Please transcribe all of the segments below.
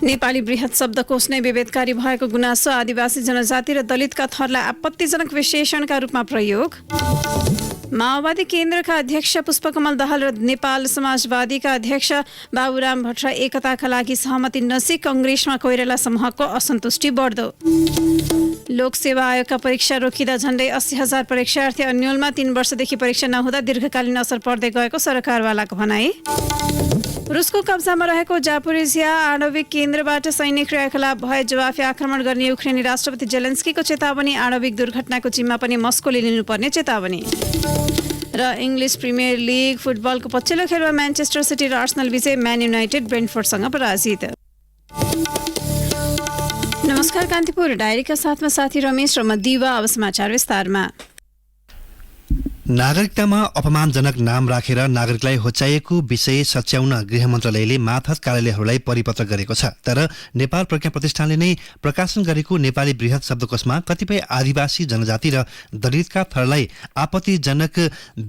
नेपाली बृहत शब्दकोश नै विभेदकारी भएको गुनासो, आदिवासी जनजाति र दलितका थरलाई आपत्तिजनक विशेषणका रूपमा प्रयोग। माओवादी केन्द्रका अध्यक्ष पुष्पकमल दाहाल र नेपाल समाजवादीका अध्यक्ष बाबुराम भट्टराई एकताका लागि सहमति नजिक, कङ्ग्रेसमा कोइराला समूहको असन्तुष्टि बढ्दो। लोकसेवा आयोगका परीक्षा रोकिँदा झण्डै 80,000 परीक्षार्थी अन्यलमा 3 वर्षदेखि परीक्षा नहुँदा दीर्घकालीन असर पर्दै गएको सरकारवालाको भनाई। रुसको कब्जामा रहेको जापोरिजिया आणविक केन्द्रबाट सैन्य क्रियाकलाप भए जवाफी आक्रमण गर्ने युक्रेनी राष्ट्रपति जेलेन्स्कीको चेतावनी, आणविक दुर्घटनाको जिम्मा पनि मस्कोले लिनुपर्ने चेतावनी। र इङ्ग्लिस प्रिमियर लिग फुटबलको पछिल्लो खेलमा म्यान्चेस्टर सिटी र आर्सेनल विजय, म्यान युनाइटेड ब्रेन्टफोर्डसँग पराजित। नमस्कार, कान्तिपुर डायरीका साथमा साथी रमेश र म दिवा। अब समाचार विस्तारमा। नागरिकतामा अपमानजनक नाम राखेर नागरिकलाई होच्याएको विषय सच्याउन गृह मन्त्रालयले माथत कार्यालयहरूलाई परिपत्र गरेको छ। तर नेपाल प्रज्ञा प्रतिष्ठानले नै प्रकाशन गरेको नेपाली बृहत शब्दकोशमा कतिपय आदिवासी जनजाति र दलितका थरलाई आपत्तिजनक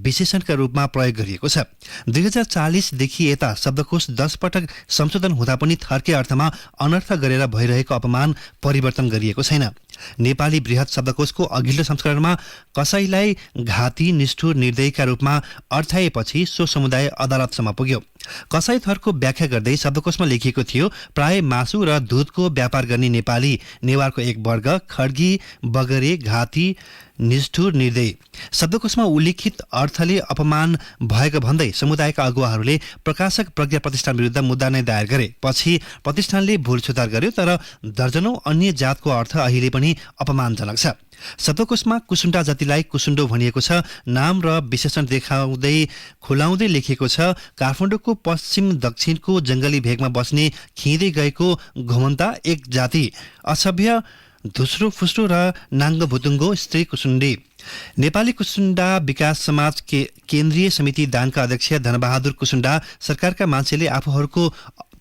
विशेषणका रूपमा प्रयोग गरिएको छ। 2040देखि यता शब्दकोश 10 पटक संशोधन हुँदा पनि थरकै अर्थमा अनर्थ गरेर भइरहेको अपमान परिवर्तन गरिएको छैन। नेपाली बृहत शब्दकोशको अघिल्लो संस्करणमा कसैलाई घाती, निष्ठुर, निर्दयीका रूपमा अर्थाएपछि सो समुदाय अदालतसम्म पुग्यो। कसै थरको व्याख्या गर्दै शब्दकोशमा लेखिएको थियो, प्राय मासु र दूधको व्यापार गर्ने नेपाली नेवारको एक वर्ग, खड्गी, बगरे, घाती, निष्ठुर, निर्दयी। शब्दकोशमा उल्लिखित अर्थले अपमान भएको भन्दै समुदायका अगुवाहरूले प्रकाशक प्रज्ञा प्रतिष्ठान विरुद्ध मुद्दा नै दायर गरे। पछि प्रतिष्ठानले भुल सुधार गर्यो, तर दर्जनौं अन्य जातको अर्थ अहिले पनि अपमानजनक छ। शब्दकोशमा कुसुन्डा जातिलाई कुसुन्डो भनिएको छ। नाम र विशेषण खुलाउँदै लेखिएको छ, काठमाडौँको पश्चिम दक्षिणको जंगली भेगमा बस्ने खिँदै गएको घुमन्ता एक जाति, असभ्य, धुस्रो फुस्रो र नाङ्गो भुतुङ्गो स्त्री कुसुण्डी। नेपाली कुसुन्डा विकास समाज केन्द्रीय समिति दानका अध्यक्ष धनबहादुर कुसुन्डा सरकारका मान्छेले आफूहरूको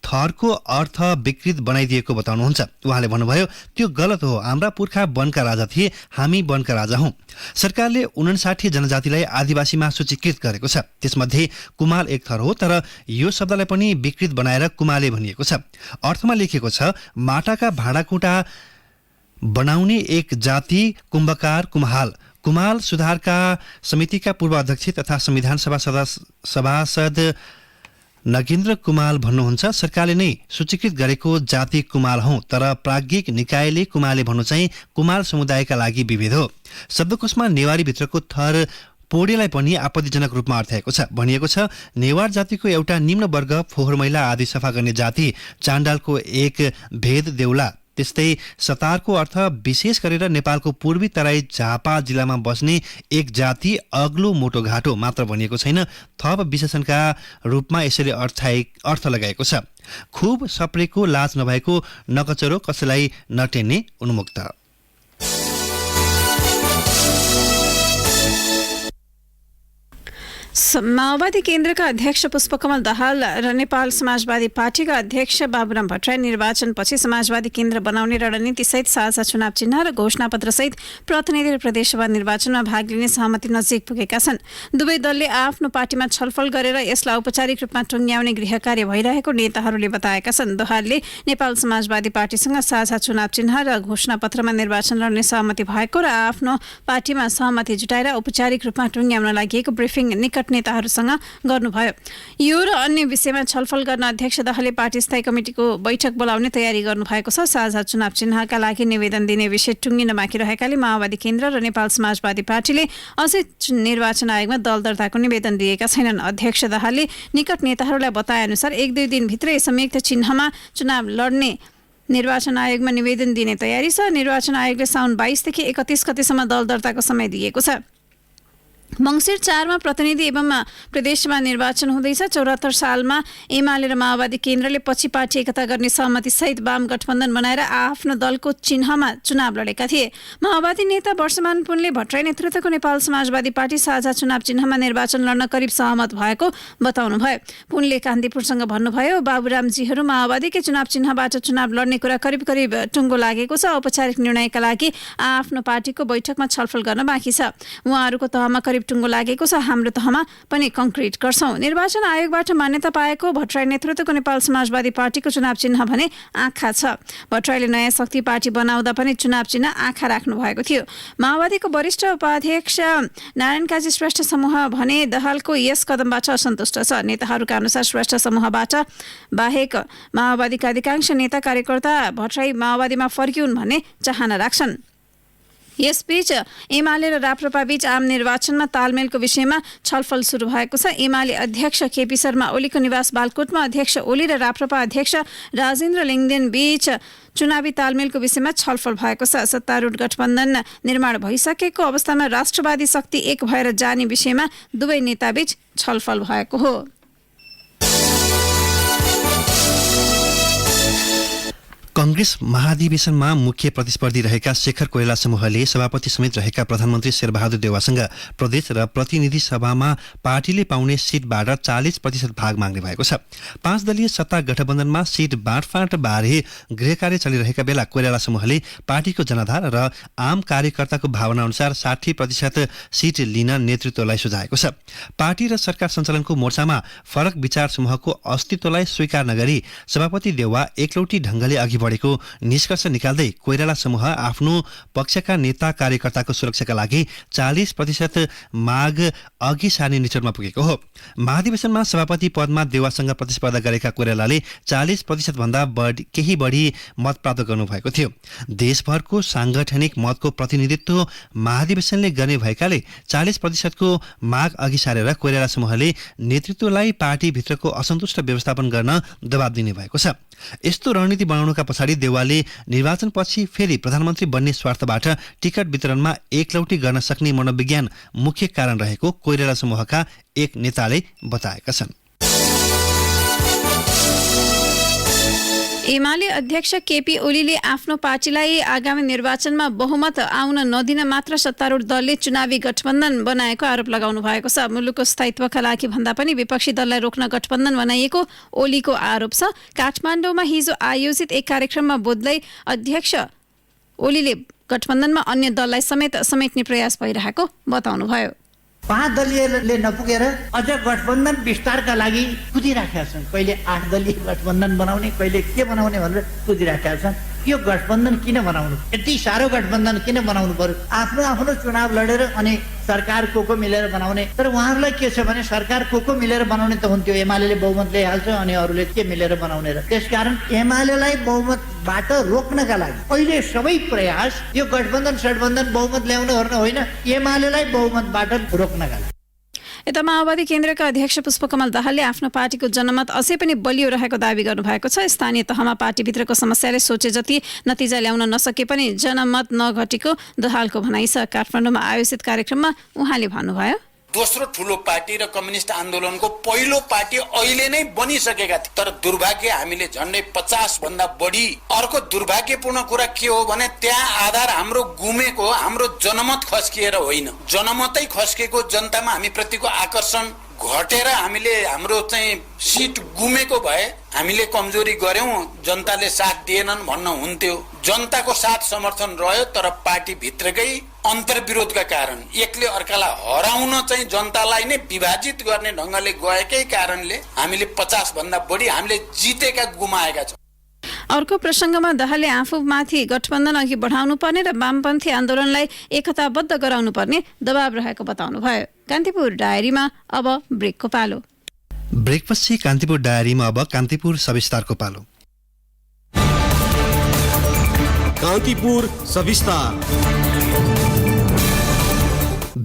थरको अर्थ विकृत बनाइदिएको बताउनुहुन्छ। उहाँले भन्नुभयो, त्यो गलत हो, हाम्रा पुर्खा वनका राजा थिए, हामी वनका राजा हौं। सरकारले 59 जनजातिलाई आदिवासीमा सूचीकृत गरेको छ। त्यसमध्ये कुमाल एक थर हो, तर यो शब्दलाई पनि विकृत बनाएर कुमाले भनिएको छ। अर्थमा लेखिएको छ, माटाका भाँडाकुँडा बनाउने एक जाति कुम्भकार कुम्हाल। कुमाल सुधारका समितिका पूर्व अध्यक्ष तथा संविधान सभा सभासद नगेन्द्र कुमाल भन्नुहुन्छ, सरकारले नै सूचीकृत गरेको जाति कुमाल हौं, तर प्राज्ञिक निकायले कुमाले भन्नु चाहिँ कुमाल समुदायका लागि विभेद हो। शब्दकोशमा नेवारी भित्रको थर पोडेलाई पनि आपत्तिजनक रूपमा अर्थाएको छ। भनिएको छ, नेवार जातिको एउटा निम्न वर्ग, फोहोर मैला आदि सफा गर्ने जाति, चाण्डालको एक भेद देउला। त्यस्तै सतारको अर्थ विशेष गरेर नेपालको पूर्वी तराई झापा जिल्लामा बस्ने एक जाति, अग्लो मोटो घाटो मात्र भनिएको छैन। थप विशेषणका रूपमा यसरी अर्थ लगाएको छ। खुब सप्रेको, लाज नभएको, नकचरो, कसैलाई नटेर्ने, उन्मुक्त। माओवादी केन्द्रका अध्यक्ष पुष्पकमल दाहाल र नेपाल समाजवादी पार्टीका अध्यक्ष बाबुराम भट्टराई निर्वाचनपछि समाजवादी केन्द्र बनाउने रणनीतिसहित साझा चुनाव चिन्ह र घोषणापत्रसहित प्रतिनिधि र प्रदेशसभा निर्वाचनमा भाग लिने सहमति नजिक पुगेका छन्। दुवै दलले आफ्नो पार्टीमा छलफल गरेर यसलाई औपचारिक रूपमा टुङ्ग्याउने गृह कार्य भइरहेको नेताहरूले बताएका छन्। दाहालले नेपाल समाजवादी पार्टीसँग साझा चुनाव चिन्ह र घोषणापत्रमा निर्वाचन लड्ने सहमति भएको र आफ्नो पार्टीमा सहमति जुटाएर औपचारिक रूपमा टुङ्ग्याउन लागि ब्रिफिङ निकट नेताहरूसँग गर्नुभयो। यो र अन्य विषयमा छलफल गर्न अध्यक्ष दाहालले पार्टी स्थायी कमिटिको बैठक बोलाउने तयारी गर्नुभएको छ। साझा चुनाव चिन्हका लागि निवेदन दिने विषय टुङ्गिन बाँकी रहेकाले माओवादी केन्द्र र नेपाल समाजवादी पार्टीले अझै निर्वाचन आयोगमा दल दर्ताको निवेदन दिएका छैनन्। अध्यक्ष दाहालले निकट नेताहरूलाई बताए अनुसार 1-2 दिनभित्रै संयुक्त चिन्हमा चुनाव लड्ने निर्वाचन आयोगमा निवेदन दिने तयारी छ। निर्वाचन आयोगले साउन 22 देखि 31 गतेसम्म दल दर्ताको समय दिएको छ। मंसिर 4 मा प्रतिनिधि एवं प्रदेशमा निर्वाचन हुँदैछ। 74 सालमा एमाले र माओवादी केन्द्रले पछि पार्टी एकता गर्ने सहमति सहित वाम गठबन्धन बनाएर आफ्नो दलको चिन्हमा चुनाव लडेका थिए। माओवादी नेता वर्षमान पुनले भट्टराई नेतृत्वको नेपाल समाजवादी पार्टी साझा चुनाव चिन्हमा निर्वाचन लड्न करिब सहमत भएको बताउनुभयो। पुनले कान्तिपुरसँग भन्नुभयो, बाबुरामजीहरू माओवादीकै चुनाव चिन्हबाट चुनाव लड्ने कुरा करिब टुङ्गो लागेको छ। औपचारिक निर्णयका लागि आफ्नो पार्टीको बैठकमा छलफल गर्न बाँकी छ। उहाँहरूको तहमा करिब टुङ्गो लागेको छ, हाम्रो तहमा पनि कङ्क्रिट गर्छौं। निर्वाचन आयोगबाट मान्यता पाएको भट्टराई नेतृत्वको नेपाल समाजवादी पार्टीको चुनाव चिन्ह भने आँखा छ। भट्टराईले नयाँ शक्ति पार्टी बनाउँदा पनि चुनाव चिन्ह आँखा राख्नु भएको थियो। माओवादीको वरिष्ठ उपाध्यक्ष नारायण काजी श्रेष्ठ समूह भने दाहालको यस कदमबाट असन्तुष्ट छ। नेताहरूका अनुसार श्रेष्ठ समूहबाट बाहेक माओवादीका अधिकांश नेता कार्यकर्ता भट्टराई माओवादीमा फर्किउन् भन्ने चाहना राख्छन्। यसबीच एमाले र राप्रपा बीच आम निर्वाचनमा तालमेलको विषयमा छलफल सुरु भएको छ। एमाले अध्यक्ष केपी शर्मा ओलीको निवास बालकोटमा अध्यक्ष ओली र राप्रपा अध्यक्ष राजेन्द्र लिङ्गदेन बीच चुनावी तालमेलको विषयमा छलफल भएको छ। सत्तारूढ गठबन्धन निर्माण भइसकेको अवस्थामा राष्ट्रवादी शक्ति एक भएर जाने विषयमा दुवै नेताबीच छलफल भएको हो। कांग्रेस महाधिवेशनमा मुख्य प्रतिस्पर्धी रहेका शेखर कोइराला समूहले सभापति समेत रहेका प्रधानमन्त्री शेरबहादुर देउवासँग प्रदेश र प्रतिनिधि सभामा पार्टीले पाउने सिटबाट 40% भाग माग्ने भएको छ। 5 दलीय सत्ता गठबन्धनमा सिट बाँडफाँड बारे गृह कार्य चलिरहेका बेला कोइराला समूहले पार्टीको जनाधार र आम कार्यकर्ताको भावना अनुसार 60% सिट लिन नेतृत्वलाई सुझाएको छ। पार्टी र सरकार सञ्चालनको मोर्चामा फरक विचार समूहको अस्तित्वलाई स्वीकार नगरी सभापति देउवा एकलौटी ढंगले अघि बढेको निष्कर्ष निकाल्दै कोइराला समूह आफ्नो पक्षका नेता कार्यकर्ताको सुरक्षाका लागि 40% माग अघि सार्ने निचोडमा पुगेको हो। महाधिवेशनमा सभापति पदमा देउवासँग प्रतिस्पर्धा गरेका कोइरालाले 40% भन्दा केही बढी मत प्राप्त गर्नुभएको थियो। देशभरको सांगठनिक मतको प्रतिनिधित्व महाधिवेशनले गर्ने भएकाले 40% को माग अघि सारेर कोइराला समूहले नेतृत्वलाई पार्टीभित्रको असन्तुष्ट व्यवस्थापन गर्न दबाब दिने भएको छ। यस्तो रणनीति बनाउनुका पछाडि देउवाले निर्वाचनपछि फेरि प्रधानमन्त्री बन्ने स्वार्थबाट टिकट वितरणमा एकलौटी गर्न सक्ने मनोविज्ञान मुख्य कारण रहेको कोइराला समूहका एक नेताले बताएका छन्। एमाले अध्यक्ष केपी ओलीले आफ्नो पार्टीलाई आगामी निर्वाचनमा बहुमत आउन नदिन मात्र सत्तारूढ दलले चुनावी गठबन्धन बनाएको आरोप लगाउनु भएको छ। मुलुकको स्थायित्वका लागि भन्दा पनि विपक्षी दललाई रोक्न गठबन्धन बनाइएको ओलीको आरोप छ। काठमाडौँमा हिजो आयोजित एक कार्यक्रममा बोल्दै अध्यक्ष ओलीले गठबन्धनमा अन्य दललाई समेट्ने प्रयास भइरहेको बताउनुभयो। 5 दलीयले नपुगेर अझ गठबन्धन विस्तारका लागि कुदिराखेका छन्। कहिले 8 दलीय गठबन्धन बनाउने, कहिले के बनाउने भनेर कुदिराखेका छन्। यो गठबन्धन किन बनाउनु? यति साह्रो गठबन्धन किन बनाउनु पर्यो? आफ्नो आफ्नो चुनाव लडेर अनि सरकार को मिलेर बनाउने। तर उहाँहरूलाई के छ भने सरकार को मिलेर बनाउने त हुन्थ्यो, एमालेले बहुमत ल्याइहाल्छ अनि अरूले के मिलेर बनाउने र। त्यसकारण एमालेलाई बहुमतबाट रोक्नका लागि अहिले सबै प्रयास यो गठबन्धन बहुमत ल्याउन होइन, एमालेलाई बहुमतबाट रोक्नका लागि। यता माओवादी केन्द्रका अध्यक्ष पुष्पकमल दाहालले आफ्नो पार्टीको जनमत अझै पनि बलियो रहेको दावी गर्नुभएको छ। स्थानीय तहमा पार्टीभित्रको समस्याले सोचे जति नतिजा ल्याउन नसके पनि जनमत नघटेको दाहालको भनाइ छ। काठमाडौँमा आयोजित कार्यक्रममा उहाँले भन्नुभयो, दोस्रो ठुलो पार्टी र कम्युनिस्ट आन्दोलनको पहिलो पार्टी अहिले नै बनिसकेका थिए। तर दुर्भाग्य हामीले झन्डै 50 भन्दा बढी। अर्को दुर्भाग्यपूर्ण कुरा के हो भने त्यहाँ आधार हाम्रो गुमेको, हाम्रो जनमत खस्किएर होइन, जनमतै खस्केको जनतामा हामी प्रतिको आकर्षण घटेर हामीले हाम्रो चाहिँ सिट गुमेको भए हामीले कमजोरी गर्यौं, जनताले साथ दिएनन् भन्न हुन्थ्यो। जनताको साथ समर्थन रह्यो, तर पार्टी भित्रकै अन्तर्विरोधका कारण एकले अर्कालाई हराउन चाहिँ जनतालाई नै विभाजित गर्ने ढंगले गएकै कारणले हामीले 50 भन्दा बढी हामीले जितेका गुमाएका छौं। अर्को प्रसङ्गमा दाहालले आफूमाथि गठबन्धन अघि बढाउनु पर्ने र वामपन्थी आन्दोलनलाई एकताबद्ध गराउनु पर्ने दबाब रहेको बताउनुभयो। कान्तिपुर डायरीमा अब ब्रेकको पालो। ब्रेकपछि कान्तिपुर डायरीमा अब कान्तिपुर सविस्तारको पालो। कान्तिपुर सविस्तार।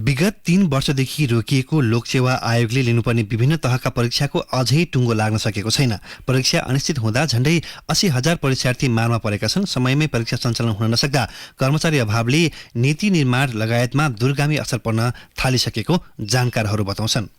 विगत 3 वर्षदेखि रोकिएको लोकसेवा आयोगले लिनुपर्ने विभिन्न तहका परीक्षाको अझै टुङ्गो लाग्न सकेको छैन। परीक्षा अनिश्चित हुँदा झण्डै 80,000 परीक्षार्थी मारमा परेका छन्। समयमै परीक्षा सञ्चालन हुन नसक्दा कर्मचारी अभावले नीति निर्माण लगायतमा दूरगामी असर पर्न थालिसकेको जानकारहरू बताउँछन्।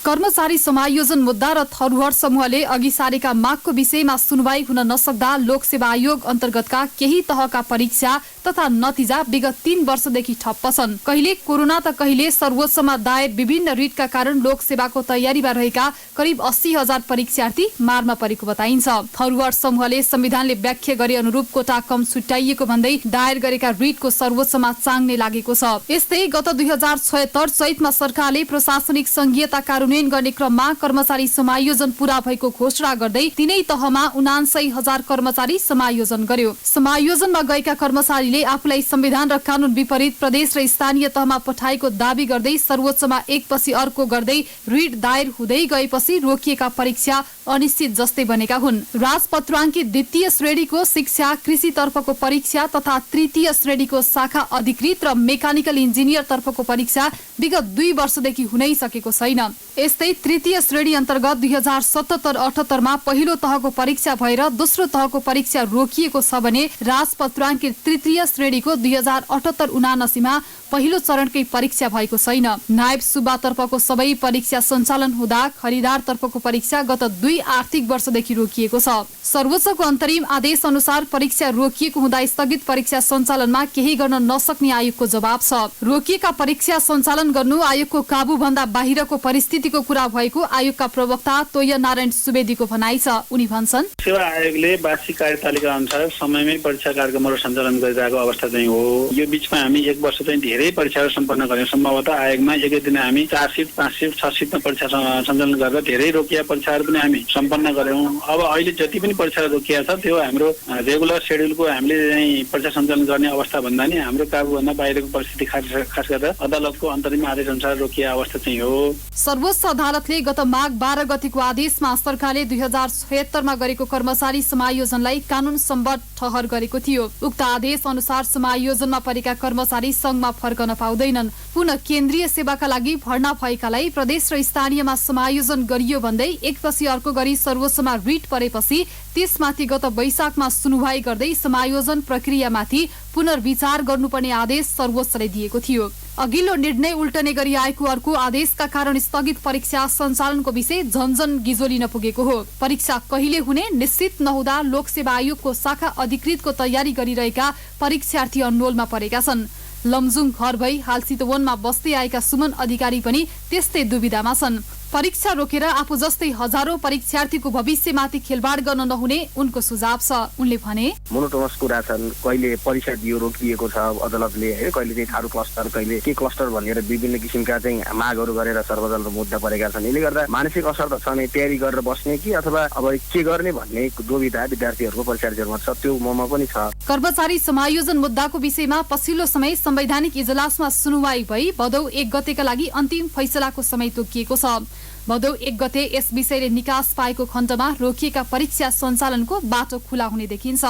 कर्मचारी समायोजन मुद्दा र थरुहट समूहले अघि सारेका मागको विषयमा सुनवाई हुन नसक्दा लोकसेवा आयोग अन्तर्गतका केही तहका परीक्षा तथा नतिजा विगत 3 वर्षदेखि ठप्प छन्। कहिले कोरोना त कहिले सर्वोच्चमा दायर विभिन्न रिटका कारण लोकसेवाको तयारीमा रहेका करिब 80,000 परीक्षार्थी मारमा परेको बताइन्छ। थरुहट समूहले संविधानले व्याख्या गरे अनुरूप कोटा कम छुट्याइएको भन्दै दायर गरेका रिटको सर्वोच्चमा चाङ्ने लागेको छ। यस्तै गत 2076 चैतमा सरकारले प्रशासनिक संघीयता कार्यान्वयन गर्ने क्रममा कर्मचारी समायोजन पूरा भएको घोषणा गर्दै तीनै तहमा 79,000 कर्मचारी समायोजन गर्यो। समायोजनमा गएका कर्मचारीले आफूलाई संविधान र कानून विपरीत प्रदेश र स्थानीय तहमा पठाएको दावी गर्दै सर्वोच्चमा एकपछि अर्को गर्दै रिट दायर हुँदै गएपछि रोकिएका परीक्षा अनिश्चित जस्तै बनेका हुन्। राजपत्राङ्कित द्वितीय श्रेणीको शिक्षा, कृषि तर्फको परीक्षा तथा तृतीय श्रेणीको शाखा अधिकृत र मेकानिकल इन्जिनियर तर्फको परीक्षा विगत 2 वर्षदेखि हुनै सकेको छैन। यस्तै तृतीय श्रेणी अन्तर्गत 2077-78 मा पहिलो तहको परीक्षा भएर दोस्रो तहको परीक्षा रोकिएको छ भने राजपत्राङ्कित तृतीय श्रेणीको 2078-79 मा पहिलो चरणकै परीक्षा भएको छैन। नायब सुब्बा तर्फको सबै परीक्षा सञ्चालन हुँदा खरिदार तर्फको परीक्षा गत 2 आर्थिक वर्षदेखि रोकिएको छ। सर्वोच्चको अन्तरिम आदेश अनुसार परीक्षा रोकिएको हुँदा स्थगित परीक्षा सञ्चालनमा केही गर्न नसक्ने आयोगको जवाब छ। रोकिएका परीक्षा सञ्चालन गर्नु आयोगको काबुभन्दा बाहिरको परिस्थितिको कुरा भएको आयोगका प्रवक्ता तोय नारायण सुवेदीको भनाइ छ। उनी भन्छन्, सेवा आयोगले वार्षिक कार्यतालिका अनुसार समयमै परीक्षा कार्यक्रमहरू सञ्चालन गरिरहेको अवस्था चाहिँ हो। यो बीचमा हामी 1 वर्ष चाहिँ धेरै परीक्षाहरू सम्पन्न गर्यौं। सम्भवतः आयोगमा एकै दिन हामी 4 सिफ्ट 5 सिफ्ट 6 सिफ्टमा परीक्षा सञ्चालन गरेर धेरै रोकिया परीक्षाहरू पनि हामी सम्पन्न गर्यौं। अब अहिले जति पनि परीक्षा रोकिया छ त्यो हाम्रो रेगुलर शेड्युलको हामीले चाहिँ परीक्षा सञ्चालन गर्ने अवस्था भन्दा नि हाम्रो काबुभन्दा बाहिरको परिस्थिति खास गरेर अदालतको अन्तरिम आदेश अनुसार रोकिया अवस्था चाहिँ हो। सर्वोच्च अदालतले गत माघ 12 गतिको आदेशमा सरकारले 2076 मा गरेको कर्मचारी समायोजनलाई कानून सम्बद्ध ठहर गरेको थियो। उक्त आदेश अनुसार समायोजनमा परेका कर्मचारी संघमा फर्कन पाउँदैनन्। पुनः केन्द्रीय सेवाका लागि भर्ना भएकालाई प्रदेश र स्थानीयमा समायोजन गरियो भन्दै एकपछि अर्को गरी सर्वोच्चमा रिट परेपछि त्यसमाथि गत वैशाखमा सुनवाई गर्दै समायोजन प्रक्रियामाथि पुनर्विचार गर्नुपर्ने आदेश सर्वोच्चले दिएको थियो। अघिल्लो निर्णय उल्टने गरी आएको अर्को आदेशका कारण स्थगित परीक्षा सञ्चालनको विषय झन्झन गिजोलिन पुगेको हो। परीक्षा कहिले हुने निश्चित नहुँदा लोकसेवा आयोगको शाखा अधिकृतको तयारी गरिरहेका परीक्षार्थी अन्डोलमा परेका छन्। लमजुङ घर भई हाल चितवनमा बस्दै आएका सुमन अधिकारी पनि त्यस्तै दुविधामा छन्। परीक्षा रोकेर आफू जस्तै हजारौं परीक्षार्थीको भविष्यमाथि खेलबाड गर्न नहुने उनको सुझाव छ। उनले भने, मोनोटोनस कुरा छन्। कहिले परीक्षा दियो रोकिएको छ अदालतले, है कहिले चाहिँ थारू क्लस्टर, कहिले के क्लस्टर भनेर विभिन्न किसिमका चाहिँ मागहरू गरेर सर्वदलीय मुद्दा परेका छन्। यसले गर्दा मानसिक असर त छ नै, तयारी गरेर बस्ने कि अथवा अब के गर्ने भन्ने दुविधा विद्यार्थीहरूको परीक्षार्थीहरूमा छ, त्यो ममा पनि छ। कर्मचारी समायोजन मुद्दाको विषयमा पछिल्लो समय संवैधानिक इजलासमा सुनवाई भई भदौ 1 गतेका लागि अन्तिम फैसलाको समय तोकिएको छ। भदौ 1 गते यस विषयले निकास पाएको खण्डमा रोकिएका परीक्षा सञ्चालनको बाटो खुला हुने देखिन्छ।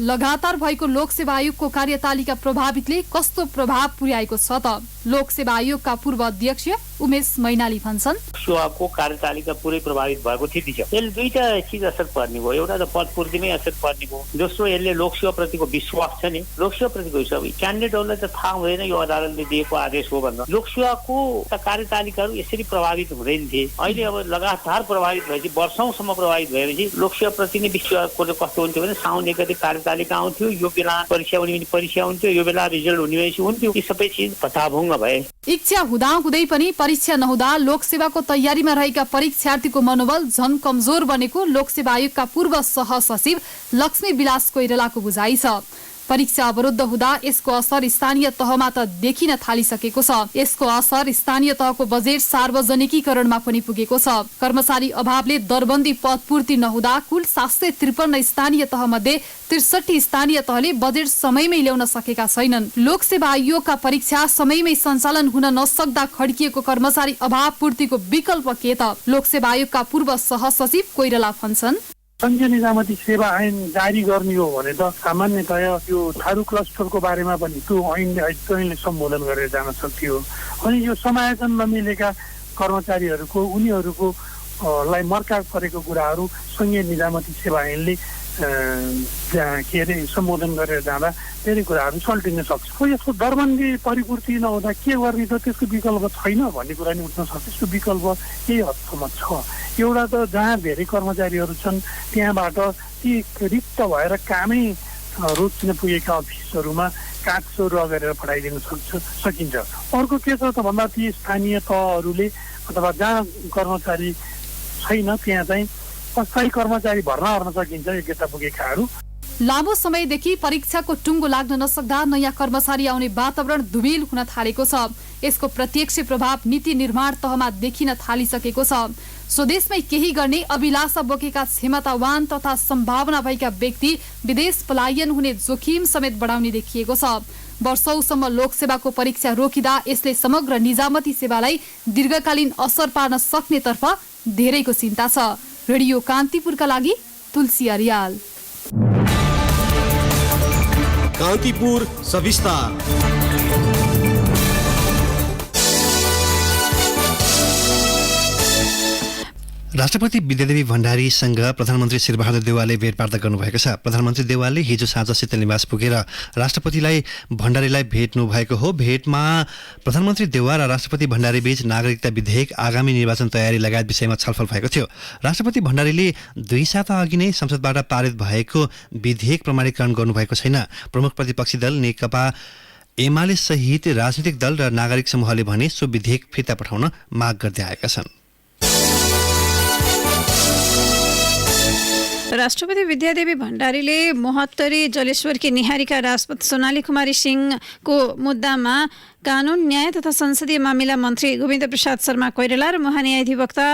लगातार भएको लोकसेवा आयोगको कार्यतालिका प्रभावितले कस्तो प्रभाव पुर्याएको छ त? लोकसेवा आयोगका पूर्व अध्यक्ष उमेश मैनाली भन्छन्, सेवाको कार्यतालिका पुरै प्रभावित भएको स्थिति छ। यसले दुईटा चीज असर पर्ने भयो। एउटा त पद पूर्तिमै असर पर्ने भयो। दोस्रो, यसले लोकसेवा प्रतिको विश्वास छ नि, लोकसेवा प्रतिको विश्वास। क्यान्डिडेटहरूलाई त थाहा हुँदैन यो अदालतले दिएको आदेश हो भनेर। लोकसेवाको कार्यतालिकाहरू यसरी प्रभावित हुँदैन थिए। अहिले अब लगातार प्रभावित भएपछि, वर्षौंसम्म प्रभावित भएपछि लोकसेवा प्रति नै विश्वासको कस्तो हुन्थ्यो भने साउन 1 गते कार्यतालिका आउँथ्यो, यो बेला परीक्षा हुने परीक्षा हुन्थ्यो, यो बेला रिजल्ट हुने भएपछि हुन्थ्यो। यी सबै चिज भताभुङ्ग भए। इच्छा हुँदा हुँदै पनि परीक्षा नहुँदा लोकसेवाको तयारीमा रहेका परीक्षार्थीको मनोबल झन कमजोर बनेको लोकसेवा आयोगका पूर्व सहसचिव लक्ष्मी विलास कोइरालाको बुझाइ छ। परीक्षा अवरुद्ध हुँदा यसको असर स्थानीय तहमा त देखिन थालिसकेको छ। यसको असर स्थानीय तहको बजेट सार्वजनिकीकरणमा पनि पुगेको छ। कर्मचारी अभावले दरबन्दी पद पूर्ति नहुँदा कुल 753 स्थानीय तह मध्ये 63 स्थानीय तहले बजेट समयमै ल्याउन सकेका छैनन्। लोकसेवा आयोगका परीक्षा समयमै सञ्चालन हुन नसक्दा खड्किएको कर्मचारी अभाव पूर्तिको विकल्प के त? लोकसेवा आयोगका पूर्व सहसचिव कोइराला भन्छन्, संघीय निजामती सेवा ऐन जारी गर्ने हो भने त सामान्यतया यो थारू क्लस्टरको बारेमा पनि त्यो ऐनले सम्बोधन गरेर जान सक्थ्यो। अनि यो समायोजन नमिलेका कर्मचारीहरूको उनीहरूको लाई मर्का परेको कुराहरू सङ्घीय निजामती सेवा ऐनले सम्बोधन गरेर जाँदा धेरै कुराहरू सल्टिन सक्छ। खै यसको दरबन्दी परिपूर्ति नहुँदा के गर्ने त, त्यसको विकल्प छैन भन्ने कुरा नि उठ्न सक्छ। त्यसको विकल्प केही हदसम्म छ। एउटा त जहाँ धेरै कर्मचारीहरू छन् त्यहाँबाट ती रिक्त भएर कामै रोज्न पुगेका अफिसहरूमा कागजहरू गरेर पठाइदिन सकिन्छ। अर्को के छ त भन्दा ती स्थानीय तहहरूले अथवा जहाँ कर्मचारी छैन त्यहाँ चाहिँ अस्थायी कर्मचारी भर्ना गर्न सकिन्छ योग्यता पुगेकाहरू। लामो समयदेखि परीक्षाको टुङ्गो लाग्न नसक्दा नयाँ कर्मचारी आउने वातावरण दुमिल हुन थालेको छ। यसको प्रत्यक्ष प्रभाव नीति निर्माण तहमा देखिन थालिसकेको छ। स्वदेशमै केही गर्ने अभिलाषा बोकेका क्षमतावान तथा सम्भावना भएका व्यक्ति विदेश पलायन हुने जोखिम समेत बढाउने देखिएको छ। वर्षौसम्म लोकसेवाको परीक्षा रोकिँदा यसले समग्र निजामती सेवालाई दीर्घकालीन असर पार्न सक्नेतर्फ धेरैको चिन्ता छ। रेडियो कान्तिपुरका लागि तुलसी अरियाल। कान्तिपुर सविस्तार। राष्ट्रपति विद्यादेवी भण्डारीसँग प्रधानमन्त्री शेरबहादुर देउवाले भेटवार्ता गर्नुभएको छ। प्रधानमन्त्री देउवाले हिजो साँझ शीतल निवास पुगेर राष्ट्रपतिलाई भण्डारीलाई भेट्नु भएको हो। भेटमा प्रधानमन्त्री देउवा र राष्ट्रपति भण्डारी बीच नागरिकता विधेयक, आगामी निर्वाचन तयारी लगायत विषयमा छलफल भएको थियो। राष्ट्रपति भण्डारीले 2 साता अघि नै संसदबाट पारित भएको विधेयक प्रमाणीकरण गर्नुभएको छैन। प्रमुख प्रतिपक्षी दल नेकपा एमाले सहित राजनीतिक दल र नागरिक समूहले भने सो विधेयक फिर्ता पठाउन माग गर्दै आएका छन्। राष्ट्रपति विद्यादेवी भण्डारीले मोहत्तरी जलेश्वरकी निहारिका राजपूत सोनाली कुमारी सिंहको मुद्दामा कानुन, न्याय तथा संसदीय मामिला मन्त्री गोविन्द प्रसाद शर्मा कोइराला र महान्यायाधिवक्ता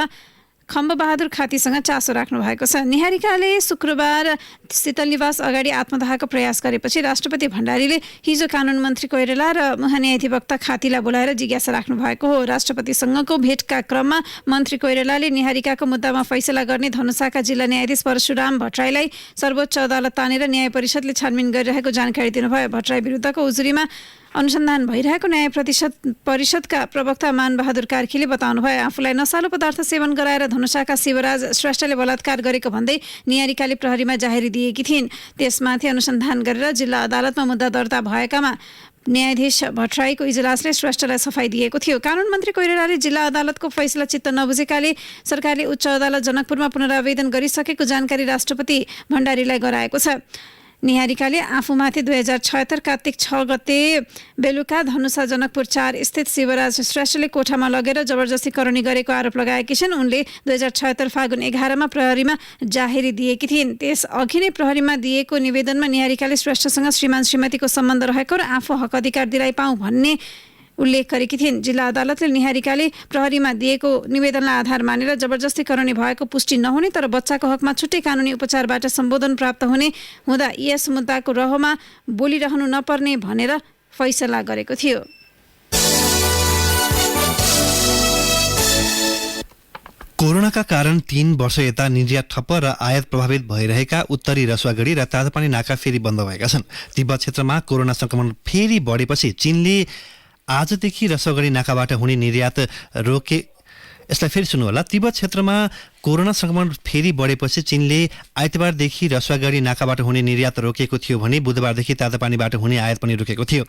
खम्बबहादुर खातीसँग चासो राख्नु भएको छ। निहारिकाले शुक्रबार शीतल निवास अगाडि आत्मदाहको प्रयास गरेपछि राष्ट्रपति भण्डारीले हिजो कानुन मन्त्री कोइराला र महान्यायाधिवक्ता खातीलाई बोलाएर जिज्ञासा राख्नु भएको हो। राष्ट्रपतिसँगको भेटका क्रममा मन्त्री कोइरालाले निहारिकाको मुद्दामा फैसला गर्ने धनुषाका जिल्ला न्यायाधीश परशुराम भट्टराईलाई सर्वोच्च अदालत तानेर न्याय परिषदले छानबिन गरिरहेको जानकारी दिनुभयो। भट्टराई विरुद्धको उजुरीमा अनुसन्धान भइरहेको न्याय परिषदका प्रवक्ता मानबहादुर कार्कीले बताउनुभयो, आफूलाई नशालु पदार्थ सेवन गराएर धनुषाका शिवराज श्रेष्ठले बलात्कार गरेको भन्दै निहारिकाले प्रहरीमा जाहेरी दिएकी थिइन्। त्यसमाथि अनुसन्धान गरेर जिल्ला अदालतमा मुद्दा दर्ता भएकामा न्यायाधीश भट्टराईको इजलासले श्रेष्ठलाई सफाई दिएको थियो। कानुन मन्त्री कोइरालाले जिल्ला अदालतको फैसला चित्त नबुझेकाले सरकारले उच्च अदालत जनकपुरमा पुनरावेदन गरिसकेको जानकारी राष्ट्रपति भण्डारीलाई गराएको छ। निहारिकाले आफूमाथि 2076 कार्तिक 6 गते बेलुका धनुषा जनकपुर 4 स्थित शिवराज श्रेष्ठले कोठामा लगेर जबरजस्ती करणी गरेको आरोप लगाएकी छिन्। उनले 2076 फागुन 11 मा प्रहरीमा जाहेरी दिएकी थिइन्। त्यस अघि नै प्रहरीमा दिएको निवेदनमा निहारिकाले श्रेष्ठसँग श्रीमान श्रीमतीको सम्बन्ध रहेको र आफू हक अधिकार दिलाइ पाऊँ भन्ने उल्लेख गरेकी थिइन्। जिल्ला अदालतले निहारिकाले प्रहरीमा दिएको निवेदनलाई आधार मानेर जबरजस्ती करणी भएको पुष्टि नहुने तर बच्चाको हकमा छुट्टै कानुनी उपचारबाट सम्बोधन प्राप्त हुने हुँदा यस मुद्दाको रहमा बोलिरहनु नपर्ने भनेर फैसला गरेको थियो। कोरोनाका कारण 3 वर्ष यता निर्यात ठप्प र आयात प्रभावित भइरहेका उत्तरी रसुवागढी र तातोपानी नाका फेरि बन्द भएका छन्। तिब्बत क्षेत्रमा कोरोना संक्रमण फेरि बढेपछि चीनले आजदेखि रसुवागढी नाकाबाट हुने निर्यात रोके। यसलाई फेरि सुन्नु होला। तिब्बत क्षेत्रमा कोरोना संक्रमण फेरि बढेपछि चीनले आइतबारदेखि रसुवागढी नाकाबाट हुने निर्यात रोकेको थियो भने बुधबारदेखि तातोपानीबाट हुने आयात पनि रोकेको थियो।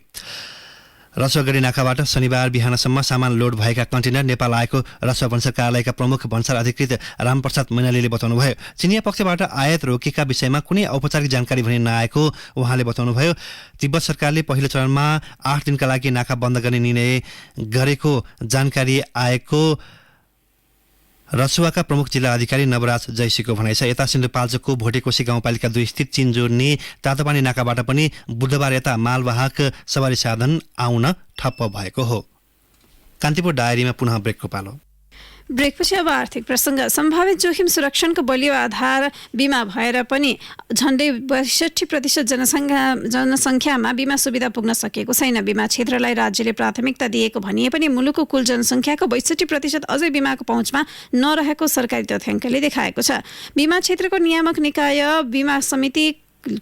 रसुवागढी नाकाबाट शनिबार बिहानसम्म सामान लोड भएका कन्टेनर नेपाल आएको रसुवा भन्सार कार्यालयका प्रमुख भन्सार अधिकृत रामप्रसाद मैनालीले बताउनुभयो। चिनिया पक्षबाट आयात रोकेका विषयमा कुनै औपचारिक जानकारी भने नआएको उहाँले बताउनुभयो। तिब्बत सरकारले पहिलो चरणमा 8 दिनका लागि नाका बन्द गर्ने निर्णय गरेको जानकारी आएको रसुवाका प्रमुख जिल्ला अधिकारी नवराज जयसीको भनाइ छ। यता सिन्धुपाल्चोकको भोटेकोशी गाउँपालिका 2 स्थित चीन जोड्ने तातोपानी नाकाबाट पनि बुधबार यता मालवाहक सवारी साधन आउन ठप्प भएको हो। कान्तिपुर डायरीमा पुनः ब्रेकको पालो। ब्रेकपछि अब आर्थिक प्रसङ्ग। सम्भावित जोखिम सुरक्षणको बलियो आधार बिमा भएर पनि झन्डै 62% जनसङ्ख्यामा बिमा सुविधा पुग्न सकेको छैन। बिमा क्षेत्रलाई राज्यले प्राथमिकता दिएको भनिए पनि मुलुकको कुल जनसङ्ख्याको 62% अझै बिमाको पहुँचमा नरहेको सरकारी तथ्याङ्कले देखाएको छ। बिमा क्षेत्रको नियामक निकाय बिमा समिति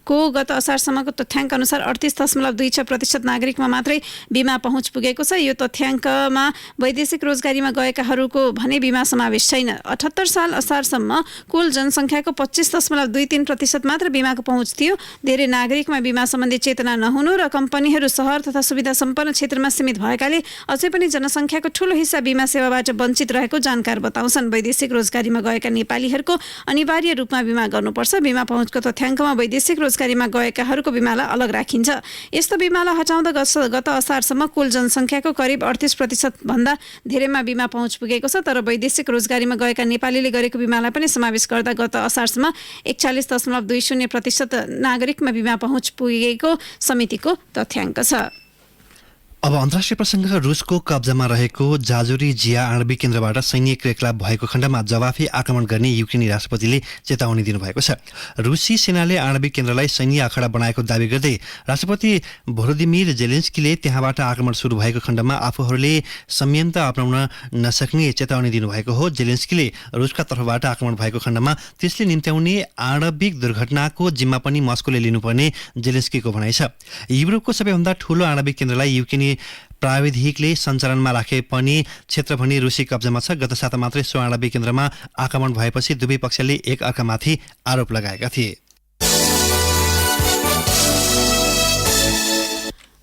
को गत असारसम्मको तथ्याङ्क अनुसार 38.26% नागरिकमा मात्रै बिमा पहुँच पुगेको छ। यो तथ्याङ्कमा वैदेशिक रोजगारीमा गएकाहरूको भने बिमा समावेश छैन। 78 साल असारसम्म कुल जनसङ्ख्याको 25.23% मात्र बिमाको पहुँच थियो। धेरै नागरिकमा बिमा सम्बन्धी चेतना नहुनु र कम्पनीहरू सहर तथा सुविधा सम्पन्न क्षेत्रमा सीमित भएकाले अझै पनि जनसङ्ख्याको ठूलो हिस्सा बिमा सेवाबाट वञ्चित रहेको जानकार बताउँछन्। वैदेशिक रोजगारीमा गएका नेपालीहरूको अनिवार्य रूपमा बिमा गर्नुपर्छ। बिमा पहुँचको तथ्याङ्कमा वैदेशिक रोजगारीमा गएकाहरूको बिमालाई अलग राखिन्छ। यस्तो बिमालाई हटाउँदा गत असारसम्म कुल जनसङ्ख्याको करिब 38% भन्दा धेरैमा बिमा पहुँच पुगेको छ। तर वैदेशिक रोजगारीमा गएका नेपालीले गरेको बिमालाई पनि समावेश गर्दा गत असारसम्म 41.20% नागरिकमा बिमा पहुँच पुगेको समितिको तथ्याङ्क छ। अब अन्तर्राष्ट्रिय प्रसङ्ग रुसको कब्जामा रहेको जाजोरिजिया आणविक केन्द्रबाट सैन्य क्रियाकलाप भएको खण्डमा जवाफी आक्रमण गर्ने युक्रेनी राष्ट्रपतिले चेतावनी दिनुभएको छ। रुसी सेनाले आणविक केन्द्रलाई सैन्य अखडा बनाएको दावी गर्दै राष्ट्रपति भोलोदिमिर जेलेन्स्कीले त्यहाँबाट आक्रमण सुरु भएको खण्डमा आफूहरूले संयमता अपनाउन नसक्ने चेतावनी दिनुभएको हो। जेलेन्स्कीले रुसका तर्फबाट आक्रमण भएको खण्डमा त्यसले निम्त्याउने आणविक दुर्घटनाको जिम्मा पनि मस्कोले लिनुपर्ने जेलेन्स्कीको भनाइ छ। युरोपको सबैभन्दा ठूलो आणविक केन्द्रलाई युक्रेनी प्राविधिकले सञ्चालनमा राखे पनि क्षेत्र भने रुसी कब्जामा छ। गत साता मात्रै सो आणविक केन्द्रमा आक्रमण भएपछि दुवै पक्षले एक अर्कामाथि आरोप लगाएका थिए।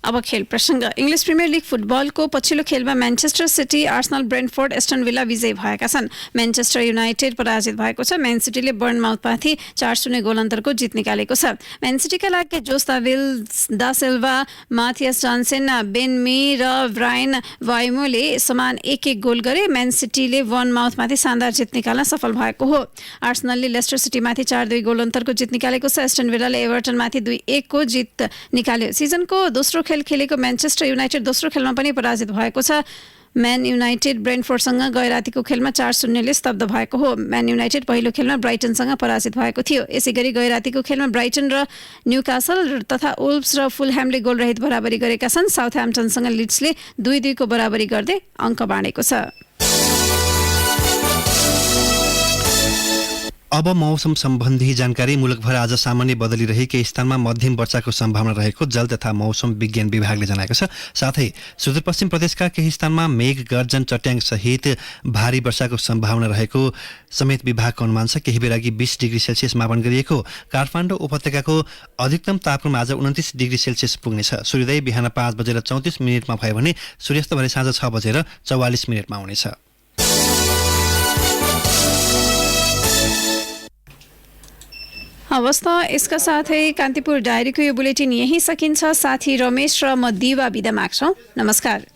अब खेल प्रसङ्ग। इङ्ग्लिस प्रिमियर लिग फुटबलको पछिल्लो खेलमा Manchester City, Arsenal, Brentford, Aston Villa विजयी भएका छन्। म्यान्चेस्टर युनाइटेड पराजित भएको छ। म्यान सिटीले बर्नमाउथमाथि 4-0 गोल अन्तरको जित निकालेको छ। म्यान सिटीका लागि जोस्ताभिल da Silva, Mathias Jensen, Ben Mee र ब्रायन वाइमोले समान 1-1 गोल गरे। म्यान सिटीले बर्नमाउथमाथि शानदार जित निकाल्न सफल भएको हो। आर्सनलले लेस्टर सिटीमाथि 4-2 गोल अन्तरको जित निकालेको छ। एस्टन विलाले एभर्टनमाथि 2-1 को जित निकाल्यो। सिजनको दोस्रो खेल खेलेको म्यान्चेस्टर युनाइटेड दोस्रो खेलमा पनि पराजित भएको छ। म्यान युनाइटेड ब्रेन्टफोर्डसँग गैरातीको खेलमा 4-0ले स्तब्ध भएको हो। म्यान युनाइटेड पहिलो खेलमा ब्राइटनसँग पराजित भएको थियो। यसैगरी गैरातीको खेलमा ब्राइटन र न्यूकासल तथा वुल्व्स र फुलह्यामले गोलरहित बराबरी गरेका छन्। साउथह्याम्पटनसँग लिड्सले 2-2 को बराबरी गर्दै अङ्क बाँडेको छ। अब मौसम सम्बन्धी जानकारी। मुलुकभर आज सामान्य बदलिरहे केही स्थानमा मध्यम वर्षाको सम्भावना रहेको जल तथा मौसम विज्ञान विभागले जनाएको छ। साथै सुदूरपश्चिम प्रदेशका केही स्थानमा मेघ गर्जन चट्याङ सहित भारी वर्षाको सम्भावना रहेको समेत विभागको अनुमान छ। केही बेर अघि 20 डिग्री सेल्सियस मापन गरिएको काठमाडौँ उपत्यकाको अधिकतम तापक्रम आज 29 डिग्री सेल्सियस पुग्नेछ। सूर्योदय बिहान 5:34 भयो भने सूर्यास्त भरे साँझ 6:44 हुनेछ। अवस्था यसका साथै कान्तिपुर डायरीको यो बुलेटिन यही सकिन्छ। साथी रमेश र म दिवा बिदा माग्छौँ। नमस्कार।